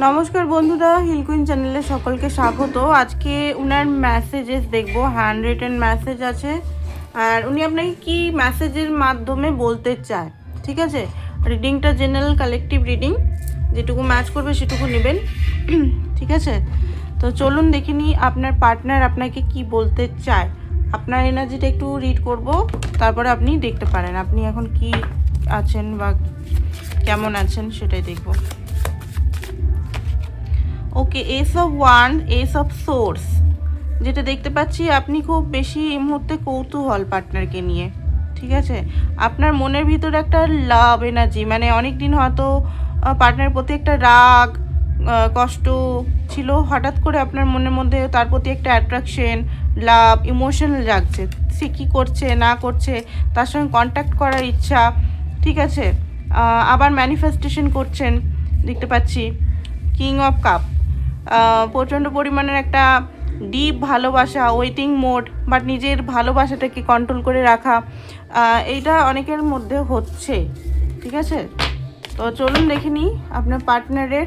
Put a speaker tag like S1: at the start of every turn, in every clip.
S1: নমস্কার বন্ধুরা, হিলকুইন চ্যানেলে সকলকে স্বাগত। আজকে উনার মেসেজেস দেখবো, হ্যান্ড রিটেন মেসেজ আছে আর উনি আপনাকে কি মেসেজের মাধ্যমে বলতে চায়। ঠিক আছে, রিডিংটা জেনারেল কালেকটিভ রিডিং, যেটুকু ম্যাচ করবে সেটুকু নেবেন। ঠিক আছে, তো চলুন দেখে নিই আপনার পার্টনার আপনাকে কি বলতে চায়। আপনার এনার্জিটা একটু রিড করব, তারপরে আপনি দেখতে পারেন আপনি এখন কি আছেন বা কেমন আছেন সেটাই দেখব। ওকে, এস অফ ওয়ান, এস অফ সোর্স, যেটা দেখতে পাচ্ছি আপনি খুব বেশি এই মুহূর্তে কৌতূহল পার্টনারকে নিয়ে। ঠিক আছে, আপনার মনের ভিতরে একটা লাভ এনার্জি, মানে অনেক দিন হয়তো পার্টনারের প্রতি একটা রাগ কষ্ট ছিল, হঠাৎ করে আপনার মনের মধ্যে তার প্রতি একটা অ্যাট্রাকশন, লাভ, ইমোশনাল জাগছে। সে কী করছে না করছে তার সঙ্গে কন্ট্যাক্ট করার ইচ্ছা। ঠিক আছে, আবার ম্যানিফেস্টেশন করছেন দেখতে পাচ্ছি। কিং অফ কাপ, প্রচণ্ড পরিমাণের একটা ডিপ ভালোবাসা, ওয়েটিং মোড, বাট নিজের ভালোবাসাটাকে কন্ট্রোল করে রাখা, এইটা অনেকের মধ্যে হচ্ছে। ঠিক আছে, তো চলুন দেখে নিই আপনার পার্টনারের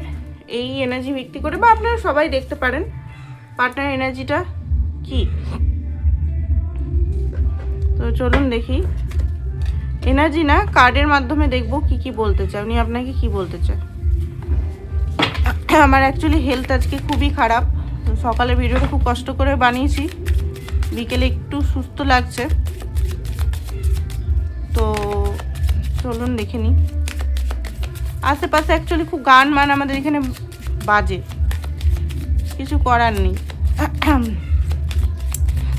S1: এই এনার্জি ভিত্তি করে, বা আপনারা সবাই দেখতে পারেন পার্টনার এনার্জিটা কি। তো চলুন দেখি, এনার্জি না কার্ডের মাধ্যমে দেখব কি কি বলতে চায় উনি আপনাকে, কি বলতে চায়। আমার অ্যাকচুয়ালি হেলথ আজকে খুবই খারাপ, সকালে ভিডিওটা খুব কষ্ট করে বানিয়েছি, বিকেলে একটু সুস্থ লাগছে। তো চলুন দেখে নিই। আশেপাশে অ্যাকচুয়ালি খুব গান আমাদের এখানে বাজে, কিছু করার নেই।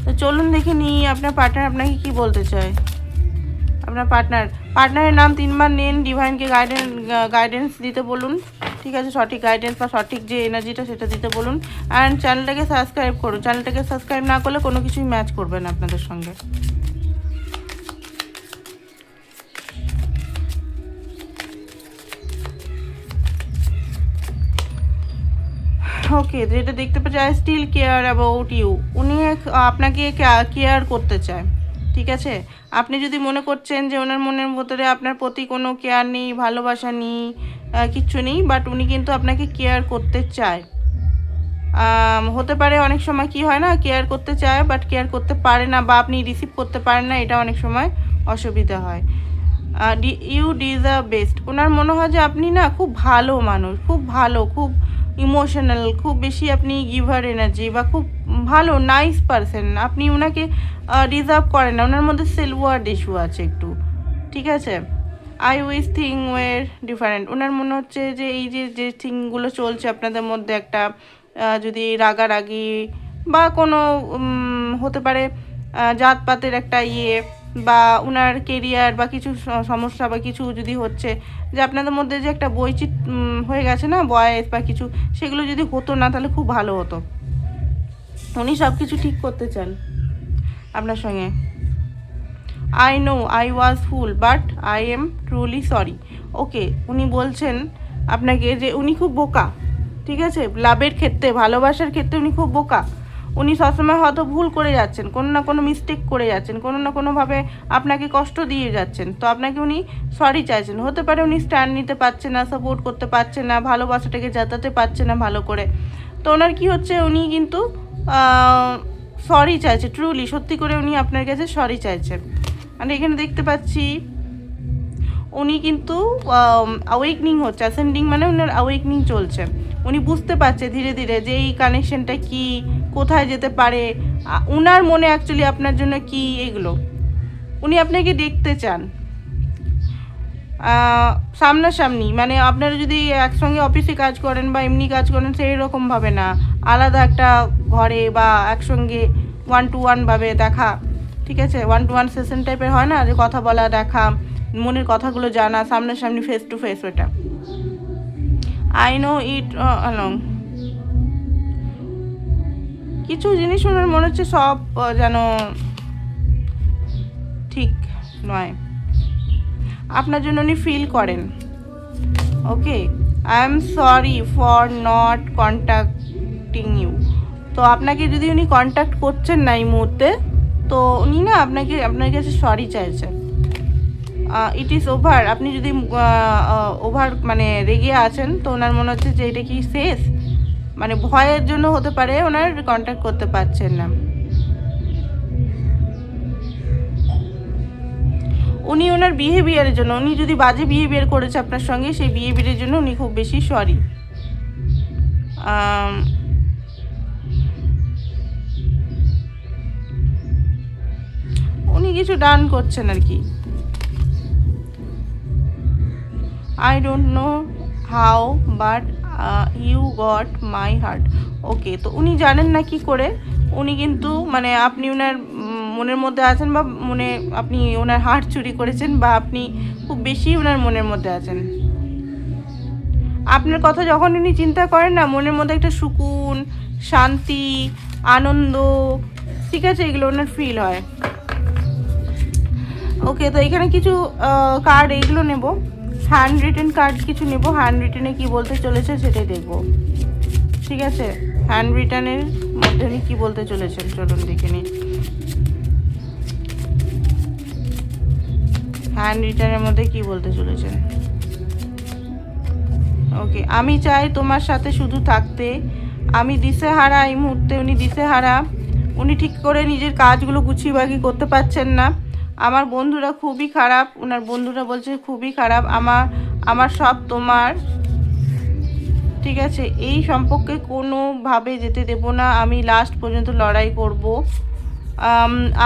S1: তো চলুন দেখে নিই আপনার পার্টনার আপনাকে কি বলতে চায়। আপনার পার্টনারের নাম 3 বার নিন, ডিভাইনকে গাইডেন্স দিতে বলুন। ঠিক আছে, সঠিক গাইডেন্স বা সঠিক যে এনার্জিটা সেটা দিতে বলুন। অ্যান্ড চ্যানেলটাকে সাবস্ক্রাইব করুন, চ্যানেলটাকে সাবস্ক্রাইব না করলে কোনো কিছুই ম্যাচ করবে না আপনাদের সঙ্গে। ওকে, যেটা দেখতে পাচ্ছি, I still care about you, উনি আপনাকে কেয়ার করতে চায়। ঠিক আছে, আপনি যদি মনে করছেন যে ওনার মনের ভিতরে আপনার প্রতি কোনো কেয়ার নেই, ভালোবাসা নেই, কিচ্ছু নেই, বাট উনি কিন্তু আপনাকে কেয়ার করতে চায়। হতে পারে অনেক সময় কি হয় না, কেয়ার করতে চায় বাট কেয়ার করতে পারে না, বা আপনি রিসিভ করতে পারেন না, এটা অনেক সময় অসুবিধা হয়। ইউ ডিজার্ভ বেস্ট, ওনার মনে হয় যে আপনি না খুব ভালো মানুষ, খুব ভালো, খুব ইমোশনাল, খুব বেশি আপনি গিভার এনার্জি, বা খুব ভালো নাইস পারসন। আপনি ওনাকে ডিজার্ভ করেন না, ওনার মধ্যে সেলফ-ওয়ার্থ ইস্যু আছে একটু। ঠিক আছে, আই উইশ থিং ওয়ের ডিফারেন্ট, ওনার মনে হচ্ছে যে এই যে থিংগুলো চলছে আপনাদের মধ্যে, একটা যদি রাগারাগি বা কোনো হতে পারে জাতপাতের একটা বা ওনার কেরিয়ার বা কিছু সমস্যা বা কিছু যদি হচ্ছে, যে আপনাদের মধ্যে যে একটা হয়ে গেছে না বয়স বা কিছু, সেগুলো যদি হতো না তাহলে খুব ভালো হতো। উনি সব কিছু ঠিক করতে চান আপনার সঙ্গে। I know I was fool but I am truly sorry. Okay, উনি বলছেন আপনাকে যে উনি খুব বোকা। ঠিক আছে, লাভের ক্ষেত্রে, ভালোবাসার ক্ষেত্রে উনি খুব বোকা। উনি সবসময় হয়তো ভুল করে যাচ্ছেন, কোনো না কোনো মিস্টেক করে যাচ্ছেন, কোনো না কোনোভাবে আপনাকে কষ্ট দিয়ে যাচ্ছেন। তো আপনাকে উনি সরি চাইছেন। হতে পারে উনি স্ট্যান্ড নিতে পারছে না, সাপোর্ট করতে পারছে না, ভালোবাসাটাকে জাতাতে পারছে না ভালো করে। তো ওনার কী হচ্ছে, উনি কিন্তু সরি চাইছে, ট্রুলি সত্যি করে উনি আপনার কাছে সরি চাইছেন। আর এখানে দেখতে পাচ্ছি উনি কিন্তু অ্যাওয়েকনিং হচ্ছে, অ্যাসেন্ডিং মানে ওনার অ্যাওয়েকনিং চলছে। উনি বুঝতে পারছে ধীরে ধীরে যে এই কানেকশনটা কি, কোথায় যেতে পারে, ওনার মনে অ্যাকচুয়ালি আপনার জন্য কি, এগুলো উনি আপনাকে দেখতে চান সামনাসামনি। মানে আপনারা যদি একসঙ্গে অফিসে কাজ করেন বা এমনি কাজ করেন সেই রকমভাবে না, আলাদা একটা ঘরে বা একসঙ্গে 1-to-1 ভাবে দেখা। ঠিক আছে, 1-to-1 সেশন টাইপের হয় না, যে কথা বলা, দেখা, মনের কথাগুলো জানা, সামনাসামনি ফেস টু ফেস, ওটা। আই নো ইট অ্যালং, কিছু জিনিস ওনার মনে হচ্ছে সব যেন ঠিক নয়, আপনার জন্য উনি ফিল করেন। Okay, I am sorry for not contacting you. তো আপনাকে যদি উনি কন্ট্যাক্ট করছেন না এই মুহূর্তে, তো উনি না আপনার কাছে সরি চাইছেন। It is over. আপনি যদি ওভার মানে রেগে আছেন, তো ওনার মনে হচ্ছে যে এটা কি শেষ, মানে ভয়ের জন্য হতে পারে ওনার কন্ট্যাক্ট করতে পারছেন না। উনি ওনার বিহেভিয়ারের জন্য, উনি যদি বাজে বিহেভিয়ার করেছে আপনার সঙ্গে, সেই বিহেভিয়ারের জন্য উনি খুব বেশি সরি। উনি কিছু ডান করছেন আর কি। I don't know how but you got my heart. Okay, তো উনি জানেন না কি করে, উনি কিন্তু মানে আপনি ওনার মনের মধ্যে আছেন, বা আপনি ওনার হার্ট চুরি করেছেন, বা আপনি খুব বেশি ওনার মনের মধ্যে আছেন। আপনার কথা যখন উনি চিন্তা করেন না, মনের মধ্যে একটা সুকুন, শান্তি, আনন্দ, ঠিক আছে, এগুলো ওনার ফিল হয়। ওকে, তো এখানে কিছু কার্ড এইগুলো নেব, হ্যান্ড রিটেন কার্ড কিছু নেব, হ্যান্ড রিটেনে কী বলতে চলেছে সেটাই দেখব, ঠিক আছে। হ্যান্ড রিটেনের মধ্যে উনি কী বলতে চলেছেন চলুন দেখে নিই। হ্যান্ড রিটেনের মধ্যে কী বলতে চলেছেন। ওকে, আমি চাই তোমার সাথে শুধু থাকতে, আমি দিশেহারা এই মুহূর্তে, উনি দিশেহারা, উনি ঠিক করে নিজের কাজগুলো গুছিয়ে বাগি করতে পারছেন না। আমার বন্ধুরা খুবই খারাপ, ওনার বন্ধুরা বলছে খুবই খারাপ, আমার সব তোমার, ঠিক আছে, এই সম্পর্কে কোনোভাবে যেতে দেব না, আমি লাস্ট পর্যন্ত লড়াই করব।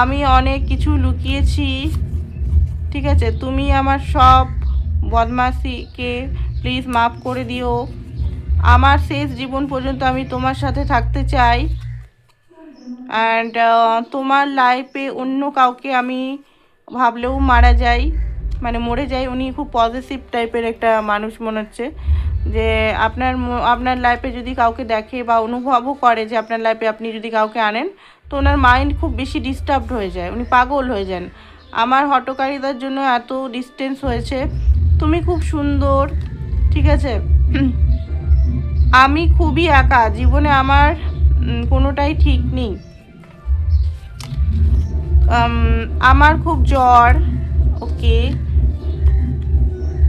S1: আমি অনেক কিছু লুকিয়েছি, ঠিক আছে, তুমি আমার সব বদমাশিকে প্লিজ মাফ করে দিও, আমার শেষ জীবন পর্যন্ত আমি তোমার সাথে থাকতে চাই, অ্যান্ড তোমার লাইফে অন্য কাউকে আমি ভাবলেও মারা যাই, মানে মরে যাই। উনি খুব পজিটিভ টাইপের একটা মানুষ মনে হচ্ছে, যে আপনার লাইফে যদি কাউকে দেখে বা অনুভবও করে যে আপনার লাইফে আপনি যদি কাউকে আনেন, তো ওনার মাইন্ড খুব বেশি ডিস্টার্বড হয়ে যায়, উনি পাগল হয়ে যান। আমার হটকারিতার জন্য এত ডিস্টেন্স হয়েছে, তুমি খুব সুন্দর, ঠিক আছে, আমি খুবই একা, জীবনে আমার কোনোটাই ঠিক নেই, আমার খুব জ্বর। ওকে,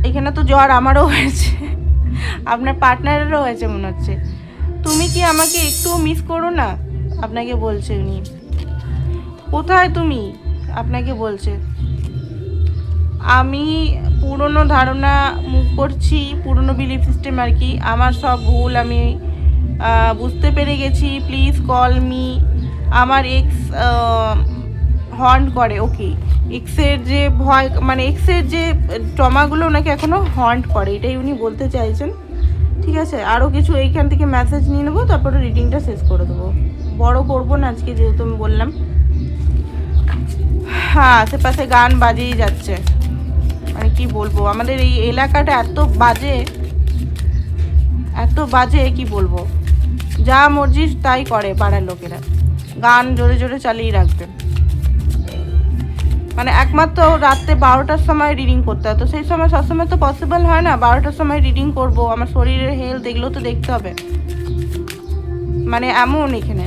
S1: এখানে তো জ্বর আমারও হয়েছে, আপনার পার্টনারেরও হয়েছে মনে হচ্ছে। তুমি কি আমাকে একটুও মিস করো না, আপনাকে বলছে উনি। কোথায় তুমি, আপনাকে বলছে। আমি পুরনো ধারণা মুভ করছি, পুরনো বিলিফ সিস্টেম আর কি, আমার সব ভুল আমি বুঝতে পেরে গেছি, প্লিজ কল মি। আমার এক্স হন্ট করে। ওকে, এক্সের যে ভয়, মানে এক্সের যে ট্রমাগুলো ওনাকে এখনও হন্ট করে, এটাই উনি বলতে চাইছেন, ঠিক আছে। আরও কিছু এইখান থেকে মেসেজ নিয়ে নেবো, তারপরে রিডিংটা শেষ করে দেবো, বড় করবো না আজকে, যেহেতু আমি বললাম। হ্যাঁ, আশেপাশে গান বাজেই যাচ্ছে, মানে কি বলবো, আমাদের এই এলাকাটা এত বাজে, এত বাজে, কি বলবো, যা মর্জি তাই করে পাড়ার লোকেরা, গান জোরে জোরে চালিয়ে রাখবে। মানে একমাত্র রাত্রে 12টার সময় রিডিং করতে হয়, তো সেই সময় সবসময় তো পসিবল হয় না 12টার সময় রিডিং করব, আমার শরীরের হেলথ এগুলো তো দেখতে হবে, মানে এমন এখানে।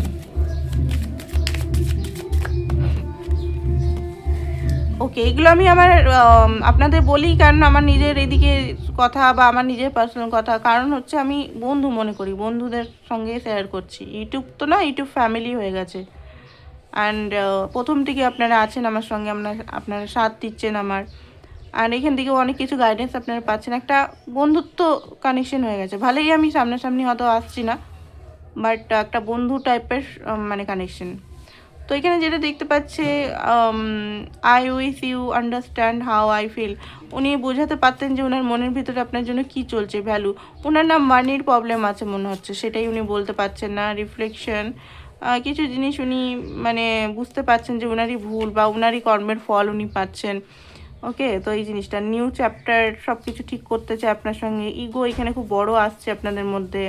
S1: ওকে, এগুলো আমি আমার আপনাদের বলি, কারণ আমার নিজের এদিকে কথা বা আমার নিজের পার্সোনাল কথা, কারণ হচ্ছে আমি বন্ধু মনে করি, বন্ধুদের সঙ্গে শেয়ার করছি, ইউটিউব তো না, ইউটিউব ফ্যামিলি হয়ে গেছে। অ্যান্ড প্রথম থেকে আপনারা আছেন আমার সঙ্গে, আপনারা সাথ দিচ্ছেন আমার, আর এখান থেকেও অনেক কিছু গাইডেন্স আপনারা পাচ্ছেন, একটা বন্ধুত্ব কানেকশন হয়ে গেছে। ভালোই আমি সামনাসামনি হয়তো আসছি না, বাট একটা বন্ধু টাইপের মানে কানেকশন। তো এখানে যেটা দেখতে পাচ্ছে, I wish you understand how I feel, উনি বোঝাতে পারতেন যে ওনার মনের ভিতরে আপনার জন্য কি চলছে, ভ্যালু, ওনার না মানির প্রবলেম আছে মনে হচ্ছে, সেটাই উনি বলতে পারছেন না। রিফ্লেকশন, কিছু জিনিস উনি মানে বুঝতে পারছেন যে ওনারই ভুল বা ওনারই কর্মের ফল উনি পাচ্ছেন। ওকে, তো এই জিনিসটা নিউ চ্যাপ্টার, সব কিছু ঠিক করতে চাই আপনার সঙ্গে। ইগো এখানে খুব বড় আসছে আপনাদের মধ্যে।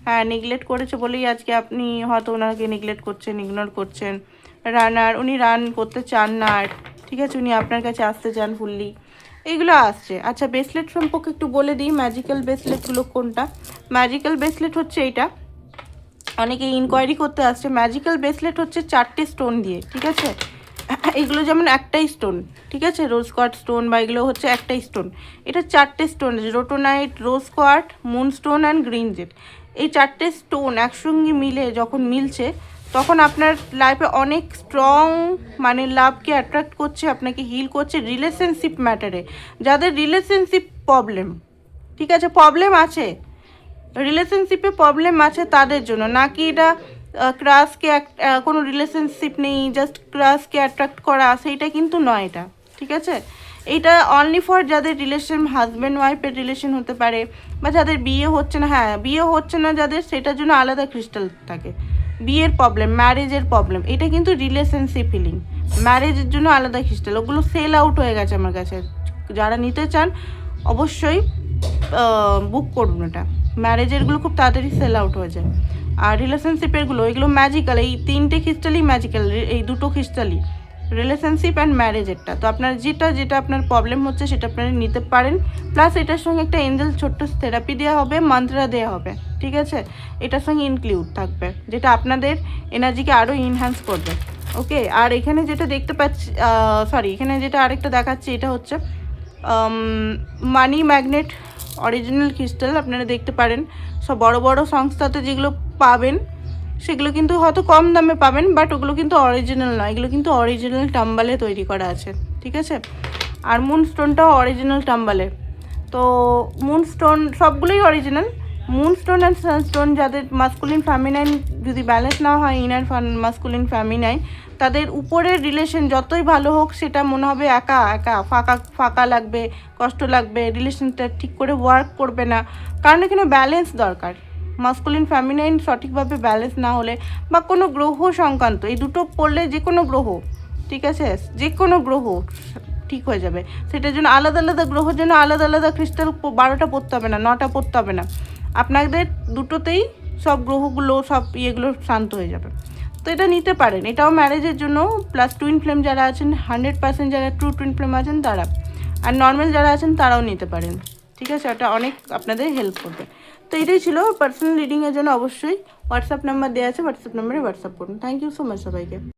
S1: হ্যাঁ, নেগলেক্ট করেছে বলেই আজকে আপনি হয়তো ওনাকে নেগলেক্ট করছেন, ইগনোর করছেন। রানার, উনি রান করতে চান না আর, ঠিক আছে, উনি আপনার কাছে আসতে চান ফুললি, এইগুলো আসছে। আচ্ছা, ব্রেসলেট সম্পর্কে একটু বলে দিই, ম্যাজিক্যাল ব্রেসলেটগুলো কোনটা। ম্যাজিক্যাল ব্রেসলেট হচ্ছে এইটা, অনেকে ইনকোয়ারি করতে আসছে। ম্যাজিক্যাল ব্রেসলেট হচ্ছে 4টে স্টোন দিয়ে, ঠিক আছে, এইগুলো যেমন একটাই স্টোন, ঠিক আছে, রোজ কোয়ার্ট স্টোন বা এগুলো হচ্ছে একটাই স্টোন। এটা 4টে স্টোন আছে, rhodonite, rose quartz, moonstone and green jade. এই 4টে স্টোন একসঙ্গে মিলে যখন মিলছে তখন আপনার লাইফে অনেক স্ট্রং মানে লাভকে অ্যাট্রাক্ট করছে, আপনাকে হিল করছে রিলেশনশিপ ম্যাটারে। যাদের রিলেশনশিপ প্রবলেম, ঠিক আছে, প্রবলেম আছে, রিলেশনশিপে প্রবলেম আছে তাদের জন্য, নাকি এটা ক্রাশকে কোনো রিলেশনশিপ নেই, জাস্ট ক্রাশকে অ্যাট্রাক্ট করা, সেইটা কিন্তু নয় এটা, ঠিক আছে। এইটা অনলি ফর যাদের রিলেশন হাজব্যান্ড ওয়াইফের রিলেশন হতে পারে, বা যাদের বিয়ে হচ্ছে না, হ্যাঁ বিয়ে হচ্ছে না যাদের, সেটার জন্য আলাদা ক্রিস্টাল থাকে। বিয়ের প্রবলেম, ম্যারেজের প্রবলেম, এটা কিন্তু রিলেশনশিপ হিলিং। ম্যারেজের জন্য আলাদা ক্রিস্টাল, ওগুলো সেল আউট হয়ে গেছে আমার কাছে। যারা নিতে চান অবশ্যই বুক করুন, এটা ম্যারেজেরগুলো খুব তাড়াতাড়ি সেল আউট হয়ে যায়। আর রিলেশনশিপেরগুলো এগুলো ম্যাজিক্যাল, এই 3টে ক্রিস্টালই ম্যাজিক্যাল, এই 2টো ক্রিস্টালই রিলেশনশিপ অ্যান্ড ম্যারেজেরটা। তো আপনার যেটা আপনার প্রবলেম হচ্ছে সেটা আপনারা নিতে পারেন। প্লাস এটার সঙ্গে একটা এঞ্জেল ছোট্ট থেরাপি দেওয়া হবে, মন্ত্রা দেওয়া হবে, ঠিক আছে, এটার সঙ্গে ইনক্লুড থাকবে, যেটা আপনাদের এনার্জিকে আরও এনহ্যান্স করবে। ওকে, আর এখানে যেটা দেখতে পাচ্ছি, এখানে যেটা আরেকটা দেখাচ্ছি, এটা হচ্ছে মানি ম্যাগনেট অরিজিনাল ক্রিস্টাল। আপনারা দেখতে পারেন সব বড় বড় সংস্থাতে যেগুলো পাবেন সেগুলো কিন্তু হয়তো কম দামে পাবেন, বাট ওগুলো কিন্তু অরিজিনাল নয়, এগুলো কিন্তু অরিজিনাল টাম্বালে তৈরি করা আছে, ঠিক আছে। আর মুন স্টোনটাও অরিজিনাল টাম্বালে। তো মুন স্টোন সবগুলোই original. Moon stone and sunstone যাদের মাস্কুলিন ফ্যামিনাইন যদি ব্যালেন্স না হয়, ইনার মাস্কুলিন ফ্যামিনাইন, তাদের উপরের রিলেশন যতই ভালো হোক সেটা মনে হবে একা একা, ফাঁকা ফাঁকা লাগবে, কষ্ট লাগবে, রিলেশনটা ঠিক করে ওয়ার্ক করবে না, কারণ এখানে ব্যালেন্স দরকার। মাস্কুলিন ফ্যামিনাইন সঠিকভাবে ব্যালেন্স না হলে, বা কোনো গ্রহ সংক্রান্ত, এই দুটো পড়লে যে কোনো গ্রহ, ঠিক আছে, যে কোনো গ্রহ ঠিক হয়ে যাবে। সেটার জন্য আলাদা আলাদা গ্রহের জন্য আলাদা আলাদা ক্রিস্টাল 12টা পড়তে হবে না, 9টা পড়তে হবে না, আপনাদের দুটোতেই সব গ্রহগুলো সব ইয়েগুলো শান্ত হয়ে যাবে। তো এটা নিতে পারেন, এটাও ম্যারেজের জন্য। প্লাস টুইন ফ্লেম যারা আছেন, 100% যারা ট্রু টুইন ফ্লেম আছেন তারা, আর নর্মাল যারা আছেন তারাও নিতে পারেন, ঠিক আছে, ওটা অনেক আপনাদের হেল্প করবে। তো এটাই ছিল পার্সোনাল রিডিংয়ের জন্য। অবশ্যই হোয়াটসঅ্যাপ নাম্বার দেওয়া আছে, হোয়াটসঅ্যাপ নাম্বারে হোয়াটসঅ্যাপ করুন। থ্যাংক ইউ সো মাচ সবাইকে।